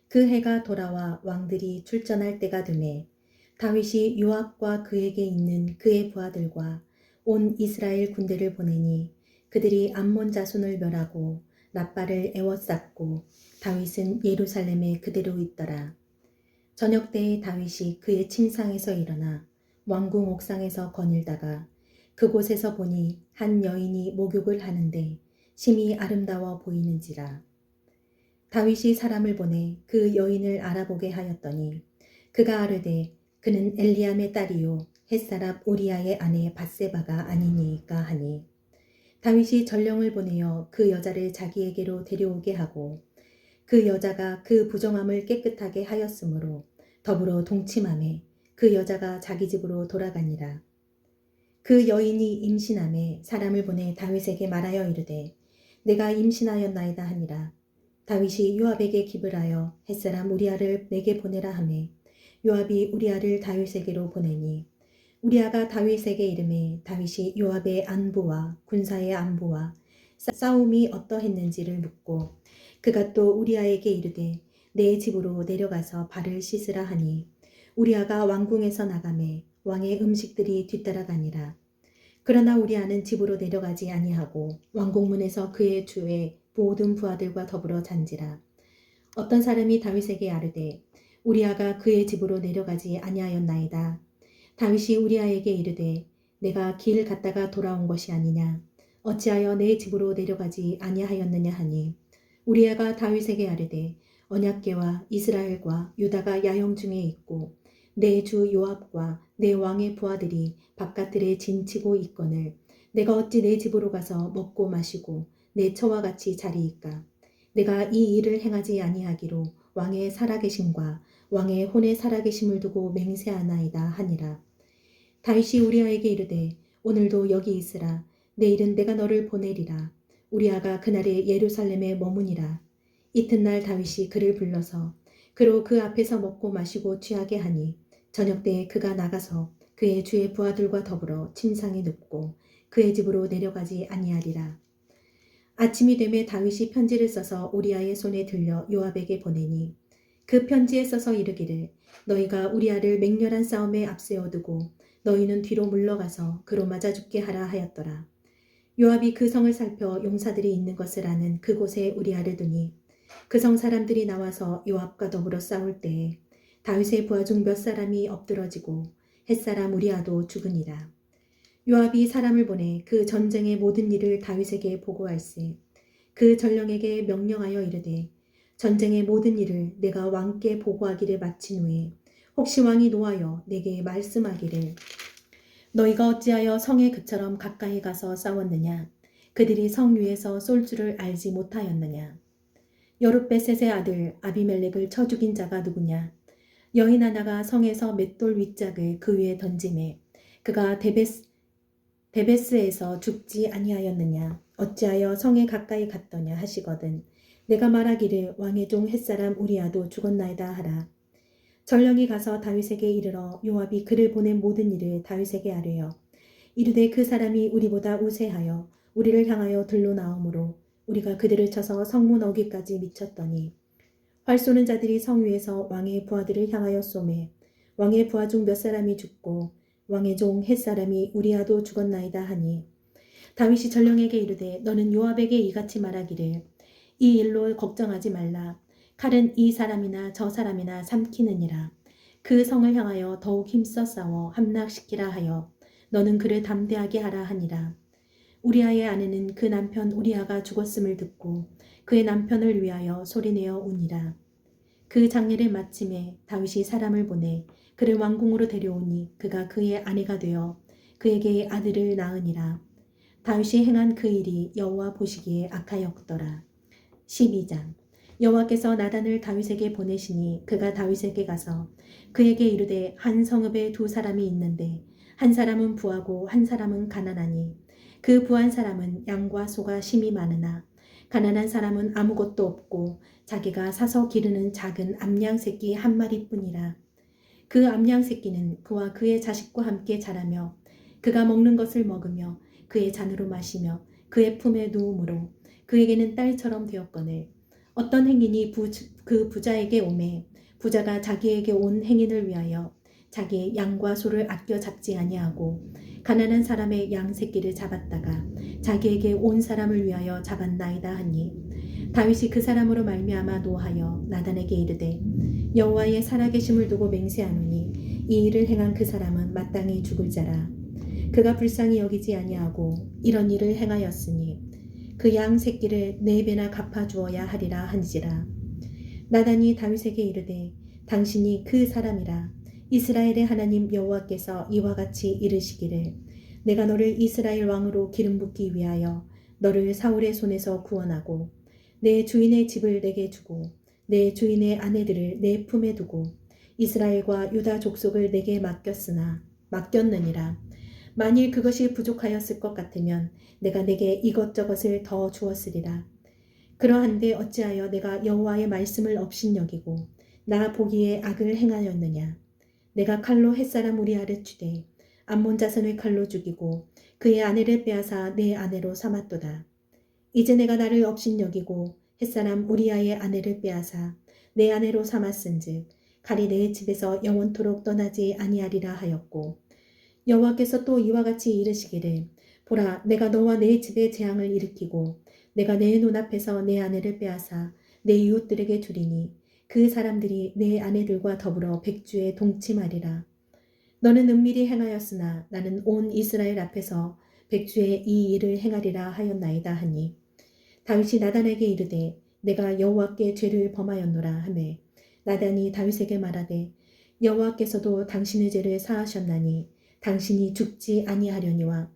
그 해가 돌아와 왕들이 출전할 때가 되매 다윗이 요압과 그에게 있는 그의 부하들과 온 이스라엘 군대를 보내니 그들이 암몬 자손을 멸하고 랍바를 에워쌌고 다윗은 예루살렘에 그대로 있더라. 저녁 때에 다윗이 그의 침상에서 일어나 왕궁 옥상에서 거닐다가 그곳에서 보니 한 여인이 목욕을 하는데 심히 아름다워 보이는지라. 다윗이 사람을 보내 그 여인을 알아보게 하였더니 그가 아뢰되 그는 엘리암의 딸이요 햇사람 우리아의 아내 밧세바가 아니니까 하니 다윗이 전령을 보내어 그 여자를 자기에게로 데려오게 하고 그 여자가 그 부정함을 깨끗하게 하였으므로 더불어 동침함에 그 여자가 자기 집으로 돌아가니라. 그 여인이 임신함에 사람을 보내 다윗에게 말하여 이르되 내가 임신하였나이다 하니라. 다윗이 요압에게 기불 하여 햇사람 우리아를 내게 보내라 하매 요압이 우리아를 다윗에게로 보내니 우리아가 다윗에게 이르매 다윗이 요압의 안부와 군사의 안부와 싸움이 어떠했는지를 묻고 그가 또 우리아에게 이르되 내 집으로 내려가서 발을 씻으라 하니 우리아가 왕궁에서 나가매 왕의 음식들이 뒤따라가니라. 그러나 우리아는 집으로 내려가지 아니하고 왕궁문에서 그의 주의 모든 부하들과 더불어 잔지라. 어떤 사람이 다윗에게 아뢰되 우리아가 그의 집으로 내려가지 아니하였나이다. 다윗이 우리아에게 이르되 내가 길 갔다가 돌아온 것이 아니냐. 어찌하여 내 집으로 내려가지 아니하였느냐 하니 우리아가 다윗에게 아뢰되 언약궤와 이스라엘과 유다가 야영 중에 있고 내 주 요압과 내 왕의 부하들이 바깥들에 진치고 있거늘 내가 어찌 내 집으로 가서 먹고 마시고 내 처와 같이 자리이까. 내가 이 일을 행하지 아니하기로 왕의 살아계심과 왕의 혼의 살아계심을 두고 맹세하나이다 하니라. 다윗이 우리아에게 이르되 오늘도 여기 있으라. 내일은 내가 너를 보내리라. 우리아가 그날에 예루살렘에 머무니라. 이튿날 다윗이 그를 불러서 그로 그 앞에서 먹고 마시고 취하게 하니 저녁 때에 그가 나가서 그의 주의 부하들과 더불어 침상에 눕고 그의 집으로 내려가지 아니하리라. 아침이 되매 다윗이 편지를 써서 우리아의 손에 들려 요압에게 보내니 그 편지에 써서 이르기를 너희가 우리아를 맹렬한 싸움에 앞세워두고 너희는 뒤로 물러가서 그로 맞아 죽게 하라 하였더라. 요압이 그 성을 살펴 용사들이 있는 것을 아는 그곳에 우리아를 두니 그 성 사람들이 나와서 요압과 더불어 싸울 때에 다윗의 부하 중 몇 사람이 엎드러지고 햇사람 우리아도 죽으니라. 요압이 사람을 보내 그 전쟁의 모든 일을 다윗에게 보고할세 그 전령에게 명령하여 이르되 전쟁의 모든 일을 내가 왕께 보고하기를 마친 후에 혹시 왕이 노하여 내게 말씀하기를 너희가 어찌하여 성에 그처럼 가까이 가서 싸웠느냐. 그들이 성 위에서 쏠 줄을 알지 못하였느냐. 여룻베셋의 아들 아비멜렉을 쳐 죽인 자가 누구냐. 여인 하나가 성에서 맷돌 윗짝을 그 위에 던지매 그가 데베스에서 죽지 아니하였느냐. 어찌하여 성에 가까이 갔더냐 하시거든 내가 말하기를 왕의 종 햇사람 우리아도 죽었나이다 하라. 전령이 가서 다윗에게 이르러 요압이 그를 보낸 모든 일을 다윗에게 아뢰어 이르되 그 사람이 우리보다 우세하여 우리를 향하여 들로 나오므로 우리가 그들을 쳐서 성문 어귀까지 미쳤더니 활 쏘는 자들이 성 위에서 왕의 부하들을 향하여 쏘매 왕의 부하 중 몇 사람이 죽고 왕의 종 햇사람이 우리아도 죽었나이다 하니 다윗이 전령에게 이르되 너는 요압에게 이같이 말하기를 이 일로 걱정하지 말라. 칼은 이 사람이나 저 사람이나 삼키느니라. 그 성을 향하여 더욱 힘써 싸워 함락시키라 하여 너는 그를 담대하게 하라 하니라. 우리아의 아내는 그 남편 우리아가 죽었음을 듣고 그의 남편을 위하여 소리내어 우니라. 그 장례를 마침에 다윗이 사람을 보내 그를 왕궁으로 데려오니 그가 그의 아내가 되어 그에게 아들을 낳으니라. 다윗이 행한 그 일이 여호와 보시기에 악하였더라. 12장 여호와께서 나단을 다윗에게 보내시니 그가 다윗에게 가서 그에게 이르되 한 성읍에 두 사람이 있는데 한 사람은 부하고 한 사람은 가난하니 그 부한 사람은 양과 소가 심히 많으나 가난한 사람은 아무것도 없고 자기가 사서 기르는 작은 암양 새끼 한 마리뿐이라. 그 암양 새끼는 그와 그의 자식과 함께 자라며 그가 먹는 것을 먹으며 그의 잔으로 마시며 그의 품에 누우므로 그에게는 딸처럼 되었거늘 어떤 행인이 그 부자에게 오매 부자가 자기에게 온 행인을 위하여 자기의 양과 소를 아껴 잡지 아니하고 가난한 사람의 양 새끼를 잡았다가 자기에게 온 사람을 위하여 잡았나이다 하니 다윗이 그 사람으로 말미암아 노하여 나단에게 이르되 여호와의 살아계심을 두고 맹세하노니 이 일을 행한 그 사람은 마땅히 죽을 자라. 그가 불쌍히 여기지 아니하고 이런 일을 행하였으니 그 양 새끼를 4배나 갚아주어야 하리라 한지라. 나단이 다윗에게 이르되 당신이 그 사람이라. 이스라엘의 하나님 여호와께서 이와 같이 이르시기를 내가 너를 이스라엘 왕으로 기름 붓기 위하여 너를 사울의 손에서 구원하고 내 주인의 집을 내게 주고 내 주인의 아내들을 내 품에 두고 이스라엘과 유다 족속을 내게 맡겼느니라. 만일 그것이 부족하였을 것 같으면 내가 내게 이것저것을 더 주었으리라. 그러한데 어찌하여 내가 여호와의 말씀을 업신여기고 나 보기에 악을 행하였느냐. 내가 칼로 햇사람 우리아를 치되 암몬 자손을 칼로 죽이고 그의 아내를 빼앗아 내 아내로 삼았도다. 이제 내가 나를 업신여기고 햇사람 우리아의 아내를 빼앗아 내 아내로 삼았은즉 칼이 내 집에서 영원토록 떠나지 아니하리라 하였고 여호와께서 또 이와 같이 이르시기를 보라 내가 너와 내 집에 재앙을 일으키고 내가 내 눈앞에서 내 아내를 빼앗아 내 이웃들에게 주리니 그 사람들이 내 아내들과 더불어 백주에 동침하리라. 너는 은밀히 행하였으나 나는 온 이스라엘 앞에서 백주에 이 일을 행하리라 하였나이다 하니 다윗이 나단에게 이르되 내가 여호와께 죄를 범하였노라 하매 나단이 다윗에게 말하되 여호와께서도 당신의 죄를 사하셨나니 당신이 죽지 아니하려니와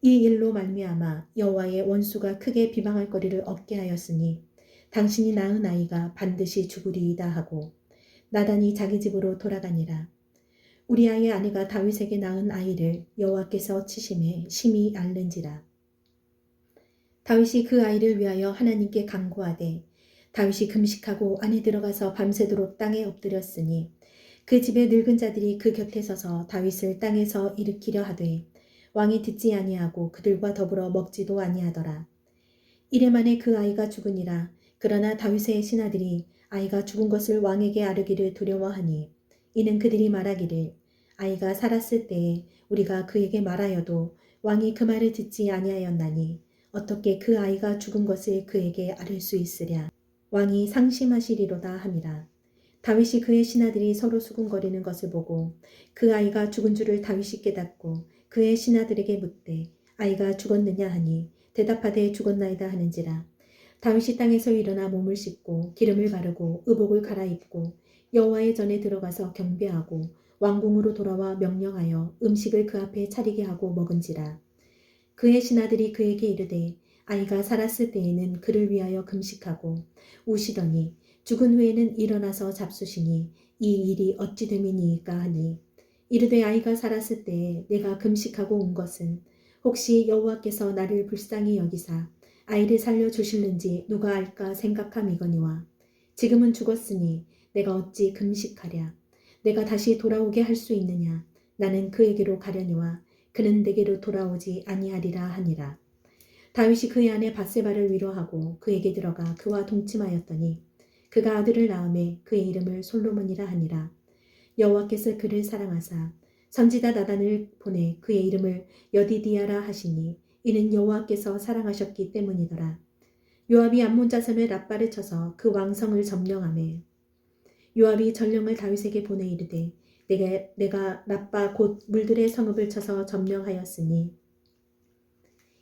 이 일로 말미암아 여호와의 원수가 크게 비방할 거리를 얻게 하였으니 당신이 낳은 아이가 반드시 죽으리이다 하고 나단이 자기 집으로 돌아가니라. 우리아의 아내가 다윗에게 낳은 아이를 여호와께서 치심에 심히 앓는지라. 다윗이 그 아이를 위하여 하나님께 간구하되 다윗이 금식하고 안에 들어가서 밤새도록 땅에 엎드렸으니 그 집의 늙은 자들이 그 곁에 서서 다윗을 땅에서 일으키려 하되 왕이 듣지 아니하고 그들과 더불어 먹지도 아니하더라. 이래 만에 그 아이가 죽으니라. 그러나 다윗의 신하들이 아이가 죽은 것을 왕에게 아뢰기를 두려워하니 이는 그들이 말하기를 아이가 살았을 때에 우리가 그에게 말하여도 왕이 그 말을 듣지 아니하였나니 어떻게 그 아이가 죽은 것을 그에게 아뢰 수 있으랴. 왕이 상심하시리로다 함이라. 다윗이 그의 신하들이 서로 수군거리는 것을 보고 그 아이가 죽은 줄을 다윗이 깨닫고 그의 신하들에게 묻되 아이가 죽었느냐 하니 대답하되 죽었나이다 하는지라. 다윗이 땅에서 일어나 몸을 씻고 기름을 바르고 의복을 갈아입고 여호와의 전에 들어가서 경배하고 왕궁으로 돌아와 명령하여 음식을 그 앞에 차리게 하고 먹은지라. 그의 신하들이 그에게 이르되 아이가 살았을 때에는 그를 위하여 금식하고 우시더니 죽은 후에는 일어나서 잡수시니 이 일이 어찌 됨이니이까 하니 이르되 아이가 살았을 때에 내가 금식하고 온 것은 혹시 여호와께서 나를 불쌍히 여기사 아이를 살려주실는지 누가 알까 생각함이거니와 지금은 죽었으니 내가 어찌 금식하랴. 내가 다시 돌아오게 할 수 있느냐. 나는 그에게로 가려니와 그는 내게로 돌아오지 아니하리라 하니라. 다윗이 그의 아내 밧세바를 위로하고 그에게 들어가 그와 동침하였더니 그가 아들을 낳음에 그의 이름을 솔로몬이라 하니라. 여호와께서 그를 사랑하사 선지자 나단을 보내 그의 이름을 여디디아라 하시니 이는 여호와께서 사랑하셨기 때문이더라. 요압이 암몬 자손을 랍바를 쳐서 그 왕성을 점령하매 요압이 전령을 다윗에게 보내 이르되 내가 랍바 곧 물들의 성읍을 쳐서 점령하였으니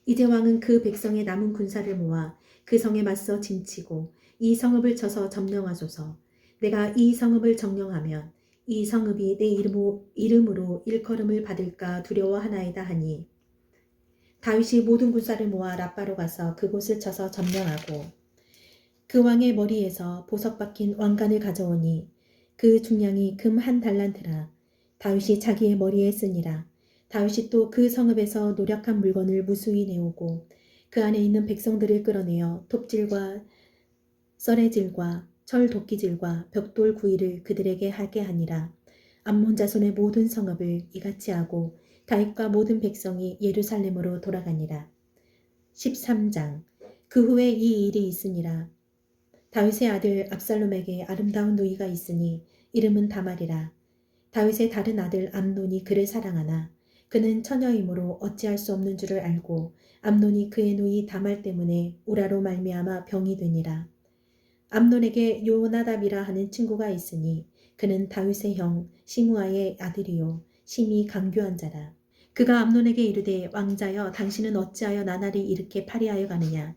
이제 왕은 그 백성의 남은 군사를 모아 그 성에 맞서 진치고 이 성읍을 쳐서 점령하소서. 내가 이 성읍을 점령하면 이 성읍이 내 이름으로 일컬음을 받을까 두려워하나이다 하니 다윗이 모든 군사를 모아 랍바로 가서 그곳을 쳐서 점령하고 그 왕의 머리에서 보석 박힌 왕관을 가져오니 그 중량이 금 1달란트라. 다윗이 자기의 머리에 쓰니라. 다윗이 또 그 성읍에서 노력한 물건을 무수히 내오고 그 안에 있는 백성들을 끌어내어 톱질과 썰해질과 철 도끼질과 벽돌 구이를 그들에게 하게 하니라. 암몬 자손의 모든 성읍을 이같이 하고 다윗과 모든 백성이 예루살렘으로 돌아가니라. 13장. 그 후에 이 일이 있으니라. 다윗의 아들 압살롬에게 아름다운 누이가 있으니 이름은 다말이라. 다윗의 다른 아들 암논이 그를 사랑하나 그는 처녀이므로 어찌할 수 없는 줄을 알고 암논이 그의 누이 다말 때문에 우라로 말미암아 병이 되니라. 암논에게 요나답이라 하는 친구가 있으니 그는 다윗의 형 시므아의 아들이요 심히 강교한 자라. 그가 암논에게 이르되 왕자여 당신은 어찌하여 나날이 이렇게 파리하여 가느냐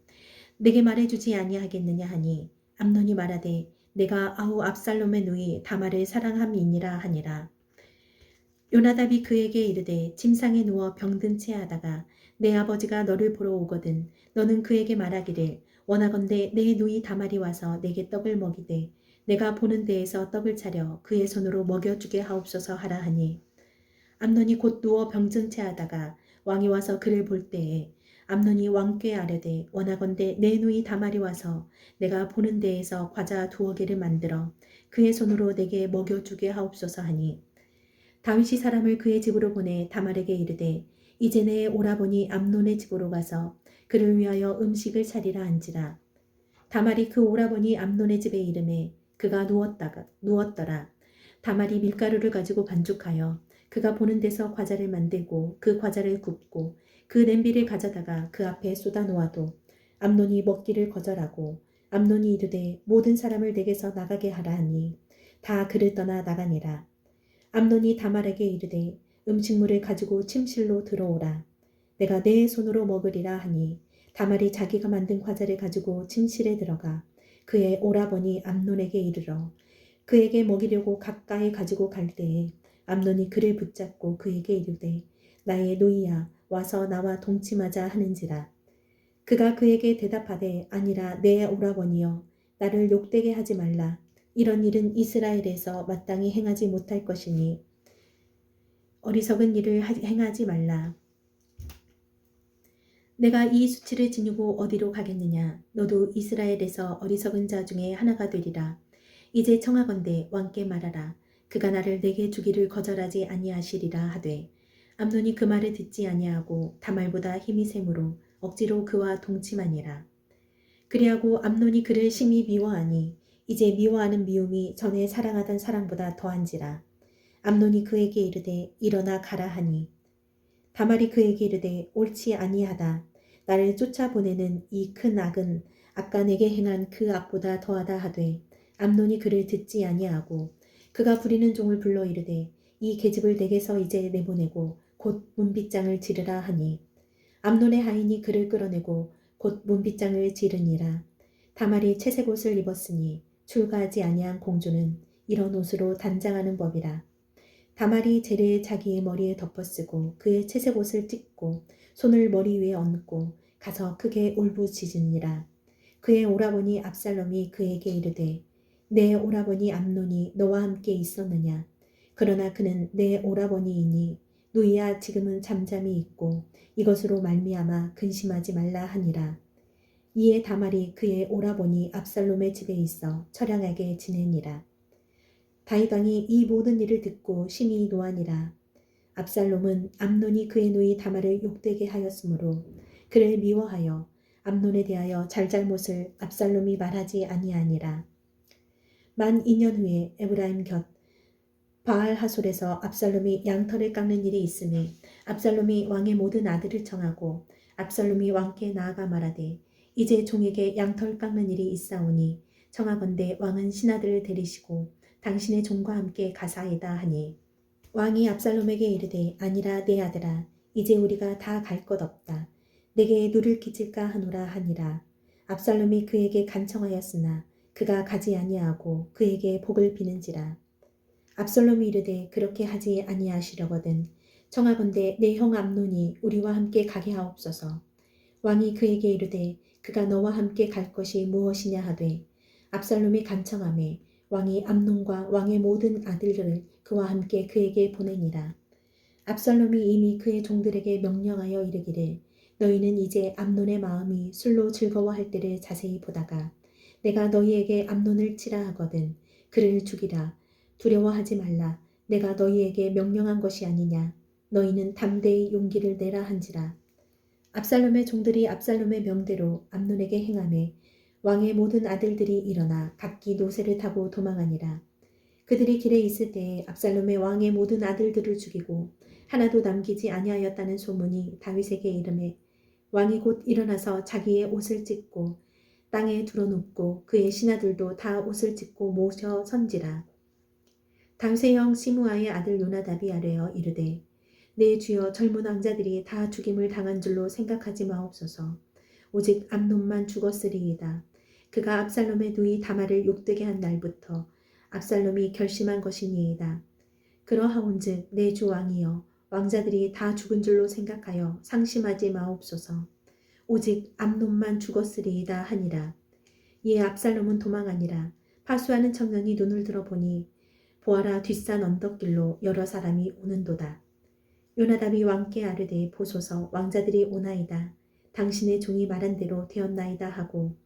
내게 말해주지 아니하겠느냐 하니 암논이 말하되 내가 아우 압살롬의 누이 다말을 사랑함이니라 하니라. 요나답이 그에게 이르되 침상에 누워 병든 채 하다가 내 아버지가 너를 보러 오거든 너는 그에게 말하기를 원하건대 내 누이 다말이 와서 내게 떡을 먹이되 내가 보는 데에서 떡을 차려 그의 손으로 먹여주게 하옵소서 하라 하니 암논이 곧 누워 병든 채 하다가 왕이 와서 그를 볼 때에 암논이 왕께 아뢰되 원하건대 내 누이 다말이 와서 내가 보는 데에서 과자 2개를 만들어 그의 손으로 내게 먹여주게 하옵소서 하니 다윗이 사람을 그의 집으로 보내 다말에게 이르되 이제 내 오라버니 암논의 집으로 가서 그를 위하여 음식을 차리라 한지라. 다말이 그 오라버니 암논의 집에 이르매 그가 누웠더라. 다말이 밀가루를 가지고 반죽하여 그가 보는 데서 과자를 만들고 그 과자를 굽고 그 냄비를 가져다가 그 앞에 쏟아 놓아도 암논이 먹기를 거절하고 암논이 이르되 모든 사람을 내게서 나가게 하라 하니 다 그를 떠나 나가니라. 암논이 다말에게 이르되 음식물을 가지고 침실로 들어오라. 내가 내 손으로 먹으리라 하니 다말이 자기가 만든 과자를 가지고 침실에 들어가 그의 오라버니 암논에게 이르러 그에게 먹이려고 가까이 가지고 갈 때에 암논이 그를 붙잡고 그에게 이르되 나의 누이야 와서 나와 동침하자 하는지라. 그가 그에게 대답하되 아니라 내 오라버니여 나를 욕되게 하지 말라. 이런 일은 이스라엘에서 마땅히 행하지 못할 것이니 어리석은 일을 행하지 말라. 내가 이 수치를 지니고 어디로 가겠느냐. 너도 이스라엘에서 어리석은 자 중에 하나가 되리라. 이제 청하건대 왕께 말하라. 그가 나를 내게 주기를 거절하지 아니하시리라 하되 암논이 그 말을 듣지 아니하고 다말보다 힘이 세므로 억지로 그와 동침하니라. 그리하고 암논이 그를 심히 미워하니 이제 미워하는 미움이 전에 사랑하던 사랑보다 더한지라. 암논이 그에게 이르되 일어나 가라 하니 다말이 그에게 이르되 옳지 아니하다. 나를 쫓아보내는 이 큰 악은 아까 내게 행한 그 악보다 더하다 하되 암논이 그를 듣지 아니하고 그가 부리는 종을 불러 이르되 이 계집을 내게서 이제 내보내고 곧 문빗장을 지르라 하니 암논의 하인이 그를 끌어내고 곧 문빗장을 지르니라. 다말이 채색 옷을 입었으니 출가하지 아니한 공주는 이런 옷으로 단장하는 법이라. 다말이 재를 자기의 머리에 덮어쓰고 그의 채색 옷을 찢고 손을 머리 위에 얹고 가서 크게 울부짖으니라. 그의 오라버니 압살롬이 그에게 이르되 내 오라버니 암논이 너와 함께 있었느냐. 그러나 그는 내 오라버니이니 누이야 지금은 잠잠히 있고 이것으로 말미암아 근심하지 말라 하니라. 이에 다말이 그의 오라버니 압살롬의 집에 있어 처량하게 지내니라. 다윗 왕이 이 모든 일을 듣고 심히 노하니라. 압살롬은 암논이 그의 누이 다말을 욕되게 하였으므로 그를 미워하여 암논에 대하여 잘잘못을 압살롬이 말하지 아니하니라. 만 2년 후에 에브라임 곁 바알 하솔에서 압살롬이 양털을 깎는 일이 있음에 압살롬이 왕의 모든 아들을 청하고 압살롬이 왕께 나아가 말하되 이제 종에게 양털 깎는 일이 있사오니 청하건대 왕은 신하들을 데리시고 당신의 종과 함께 가사이다 하니 왕이 압살롬에게 이르되 아니라 내 아들아 이제 우리가 다 갈 것 없다. 내게 누를 끼칠까 하노라 하니라. 압살롬이 그에게 간청하였으나 그가 가지 아니하고 그에게 복을 비는지라. 압살롬이 이르되 그렇게 하지 아니하시려거든 청하건대 내 형 암논이 우리와 함께 가게 하옵소서. 왕이 그에게 이르되 그가 너와 함께 갈 것이 무엇이냐 하되 압살롬이 간청하매 왕이 암논과 왕의 모든 아들들을 그와 함께 그에게 보내니라. 압살롬이 이미 그의 종들에게 명령하여 이르기를 너희는 이제 암논의 마음이 술로 즐거워할 때를 자세히 보다가 내가 너희에게 암논을 치라 하거든 그를 죽이라. 두려워하지 말라. 내가 너희에게 명령한 것이 아니냐. 너희는 담대히 용기를 내라 한지라. 압살롬의 종들이 압살롬의 명대로 암논에게 행하매 왕의 모든 아들들이 일어나 각기 노새를 타고 도망하니라. 그들이 길에 있을 때에 압살롬의 왕의 모든 아들들을 죽이고 하나도 남기지 아니하였다는 소문이 다윗에게 이르매 왕이 곧 일어나서 자기의 옷을 찢고 땅에 두러눕고 그의 신하들도 다 옷을 찢고 모셔 선지라. 다윗의 형 시므아의 아들 요나답이 아뢰어 이르되 내 주여 젊은 왕자들이 다 죽임을 당한 줄로 생각하지 마옵소서. 오직 암논만 죽었으리이다. 그가 압살롬의 누이 다말을 욕되게 한 날부터 압살롬이 결심한 것이니이다. 그러하온즉 내 주 왕이여 왕자들이 다 죽은 줄로 생각하여 상심하지 마옵소서. 오직 암논만 죽었으리이다 하니라. 이에 압살롬은 도망하니라. 파수하는 청년이 눈을 들어보니 보아라 뒷산 언덕길로 여러 사람이 오는도다. 요나답이 왕께 아뢰되 보소서 왕자들이 오나이다. 당신의 종이 말한 대로 되었나이다 하고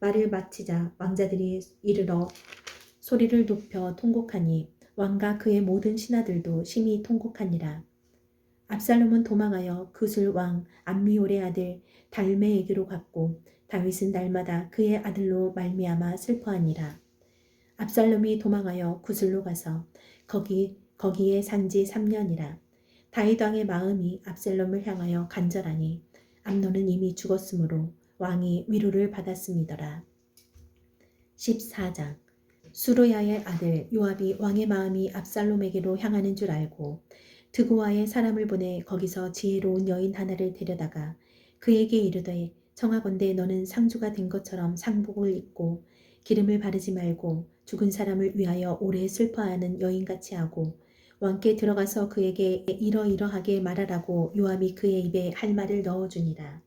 말을 마치자 왕자들이 이르러 소리를 높여 통곡하니 왕과 그의 모든 신하들도 심히 통곡하니라. 압살롬은 도망하여 그술 왕 암미올의 아들 달메에게로 갔고 다윗은 날마다 그의 아들로 말미암아 슬퍼하니라. 압살롬이 도망하여 구슬로 가서 거기에 산지 3년이라. 다윗 왕의 마음이 압살롬을 향하여 간절하니 암논은 이미 죽었으므로 왕이 위로를 받았음이더라. 14장. 수르야의 아들 요압이 왕의 마음이 압살롬에게로 향하는 줄 알고 드고아의 사람을 보내 거기서 지혜로운 여인 하나를 데려다가 그에게 이르되 청하건대 너는 상주가 된 것처럼 상복을 입고 기름을 바르지 말고 죽은 사람을 위하여 오래 슬퍼하는 여인같이 하고 왕께 들어가서 그에게 이러이러하게 말하라고 요압이 그의 입에 할 말을 넣어주니라.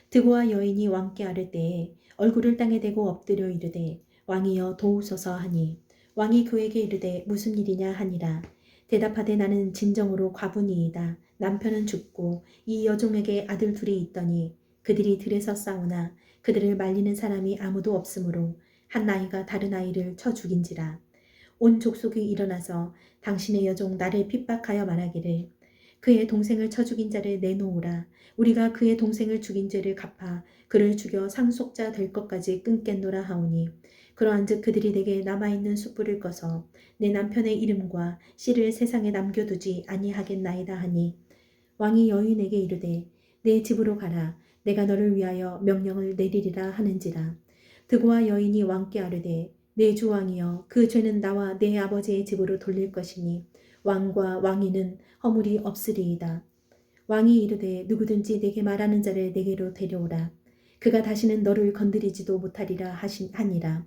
드고아 여인이 왕께 아뢰 때에 얼굴을 땅에 대고 엎드려 이르되 왕이여 도우소서 하니 왕이 그에게 이르되 무슨 일이냐 하니라. 대답하되 나는 진정으로 과부니이다. 남편은 죽고 이 여종에게 아들 둘이 있더니 그들이 들에서 싸우나 그들을 말리는 사람이 아무도 없으므로 한 아이가 다른 아이를 쳐 죽인지라. 온 족속이 일어나서 당신의 여종 나를 핍박하여 말하기를 그의 동생을 쳐 죽인 자를 내놓으라. 우리가 그의 동생을 죽인 죄를 갚아 그를 죽여 상속자 될 것까지 끊겠노라 하오니 그러한즉 그들이 내게 남아있는 숯불을 꺼서 내 남편의 이름과 씨를 세상에 남겨두지 아니하겠나이다 하니 왕이 여인에게 이르되 내 집으로 가라. 내가 너를 위하여 명령을 내리리라 하는지라. 드고아 여인이 왕께 아뢰되 내 주 왕이여 그 죄는 나와 내 아버지의 집으로 돌릴 것이니 왕과 왕위는 허물이 없으리이다. 왕이 이르되 누구든지 내게 말하는 자를 내게로 데려오라. 그가 다시는 너를 건드리지도 못하리라 하니라.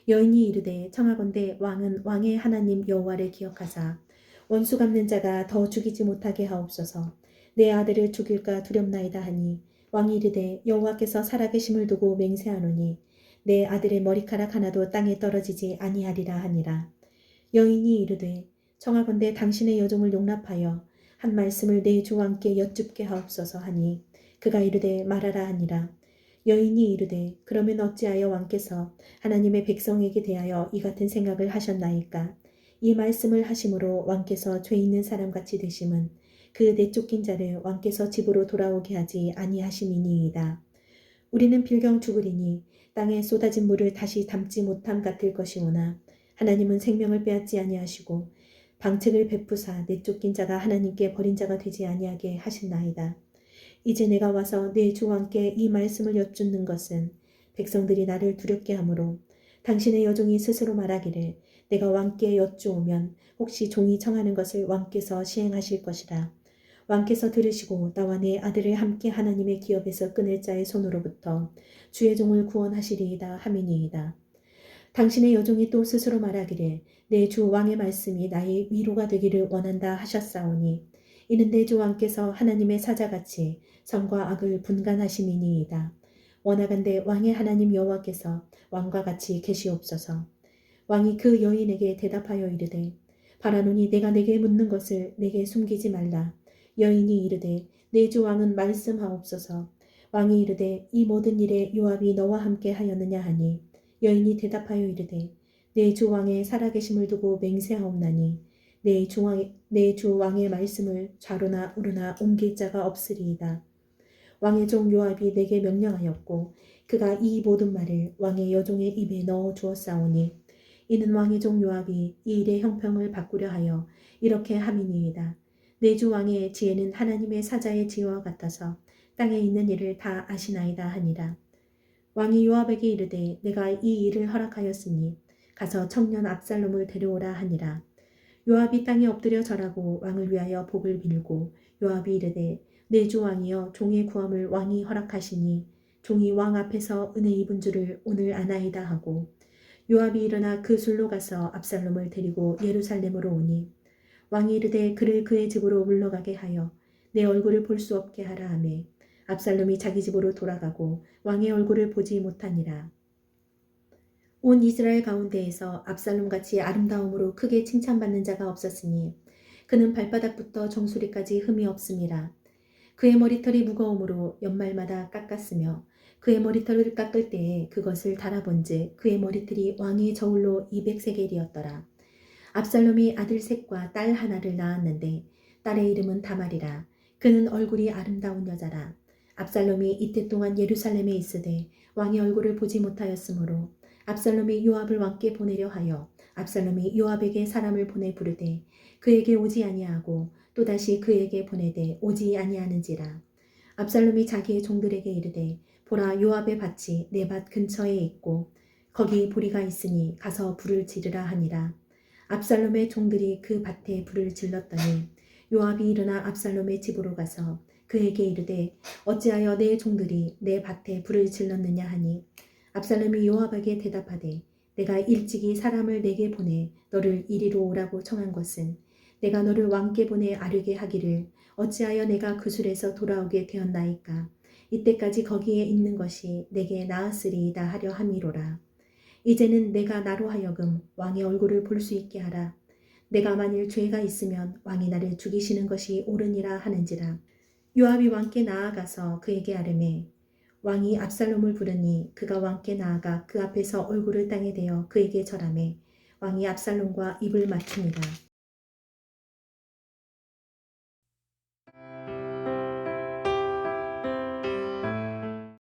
여인이 이르되 청하건대 왕은 왕의 하나님 여호와를 기억하사 원수 갚는 자가 더 죽이지 못하게 하옵소서. 내 아들을 죽일까 두렵나이다 하니 왕이 이르되 여호와께서 살아계심을 두고 맹세하노니 내 아들의 머리카락 하나도 땅에 떨어지지 아니하리라 하니라. 여인이 이르되 청하건대 당신의 여종을 용납하여 한 말씀을 내 주 왕께 여쭙게 하옵소서 하니 그가 이르되 말하라 하니라. 여인이 이르되 그러면 어찌하여 왕께서 하나님의 백성에게 대하여 이 같은 생각을 하셨나이까. 이 말씀을 하심으로 왕께서 죄 있는 사람같이 되심은 그 내쫓긴 자를 왕께서 집으로 돌아오게 하지 아니하심이니이다. 우리는 필경 죽으리니 땅에 쏟아진 물을 다시 담지 못함 같을 것이오나 하나님은 생명을 빼앗지 아니하시고 방책을 베푸사 내쫓긴 자가 하나님께 버린 자가 되지 아니하게 하신나이다. 이제 내가 와서 내 주 왕께 이 말씀을 여쭙는 것은 백성들이 나를 두렵게 하므로 당신의 여종이 스스로 말하기를 내가 왕께 여쭈오면 혹시 종이 청하는 것을 왕께서 시행하실 것이라. 왕께서 들으시고 나와 내 아들을 함께 하나님의 기업에서 끊을 자의 손으로부터 주의 종을 구원하시리이다 하미니이다. 당신의 여종이 또 스스로 말하기를 내 주 왕의 말씀이 나의 위로가 되기를 원한다 하셨사오니 이는 내 주 왕께서 하나님의 사자같이 선과 악을 분간하심이니이다. 원하건대 왕의 하나님 여호와께서 왕과 같이 계시옵소서. 왕이 그 여인에게 대답하여 이르되 바라노니 내가 내게 묻는 것을 내게 숨기지 말라. 여인이 이르되 내 주 왕은 말씀하옵소서. 왕이 이르되 이 모든 일에 요압이 너와 함께 하였느냐 하니 여인이 대답하여 이르되 내 주 왕의 살아계심을 두고 맹세하옵나니 내 주 왕의 말씀을 좌로나 우로나 옮길 자가 없으리이다. 왕의 종 요압이 내게 명령하였고 그가 이 모든 말을 왕의 여종의 입에 넣어 주었사오니 이는 왕의 종 요압이 이 일의 형평을 바꾸려 하여 이렇게 함이니이다. 내 주 왕의 지혜는 하나님의 사자의 지혜와 같아서 땅에 있는 일을 다 아시나이다 하니라. 왕이 요압에게 이르되 내가 이 일을 허락하였으니 가서 청년 압살롬을 데려오라 하니라. 요압이 땅에 엎드려 절하고 왕을 위하여 복을 빌고 요압이 이르되 내 주 왕이여 종의 구함을 왕이 허락하시니 종이 왕 앞에서 은혜 입은 줄을 오늘 아나이다 하고 요압이 일어나 그 술로 가서 압살롬을 데리고 예루살렘으로 오니 왕이 이르되 그를 그의 집으로 물러가게 하여 내 얼굴을 볼 수 없게 하라 하매 압살롬이 자기 집으로 돌아가고 왕의 얼굴을 보지 못하니라. 온 이스라엘 가운데에서 압살롬같이 아름다움으로 크게 칭찬받는 자가 없었으니 그는 발바닥부터 정수리까지 흠이 없음이라. 그의 머리털이 무거움으로 연말마다 깎았으며 그의 머리털을 깎을 때에 그것을 달아본즉 그의 머리털이 왕의 저울로 200세겔이었더라. 압살롬이 아들 셋과 딸 하나를 낳았는데 딸의 이름은 다말이라. 그는 얼굴이 아름다운 여자라. 압살롬이 이때 동안 예루살렘에 있으되 왕의 얼굴을 보지 못하였으므로 압살롬이 요압을 왕께 보내려 하여 압살롬이 요압에게 사람을 보내 부르되 그에게 오지 아니하고 또다시 그에게 보내되 오지 아니하는지라. 압살롬이 자기의 종들에게 이르되 보라 요압의 밭이 내 밭 근처에 있고 거기 보리가 있으니 가서 불을 지르라 하니라. 압살롬의 종들이 그 밭에 불을 질렀더니 요압이 일어나 압살롬의 집으로 가서 그에게 이르되 어찌하여 내 종들이 내 밭에 불을 질렀느냐 하니 압살롬이 요압에게 대답하되 내가 일찍이 사람을 내게 보내 너를 이리로 오라고 청한 것은 내가 너를 왕께 보내 아뢰게 하기를 어찌하여 내가 그 술에서 돌아오게 되었나이까 이때까지 거기에 있는 것이 내게 나았으리이다 하려 함이로라. 이제는 내가 나로 하여금 왕의 얼굴을 볼 수 있게 하라. 내가 만일 죄가 있으면 왕이 나를 죽이시는 것이 옳으니라 하는지라. 요압이 왕께 나아가서 그에게 아뢰매 왕이 압살롬을 부르니 그가 왕께 나아가 그 앞에서 얼굴을 땅에 대어 그에게 절하매 왕이 압살롬과 입을 맞추니라.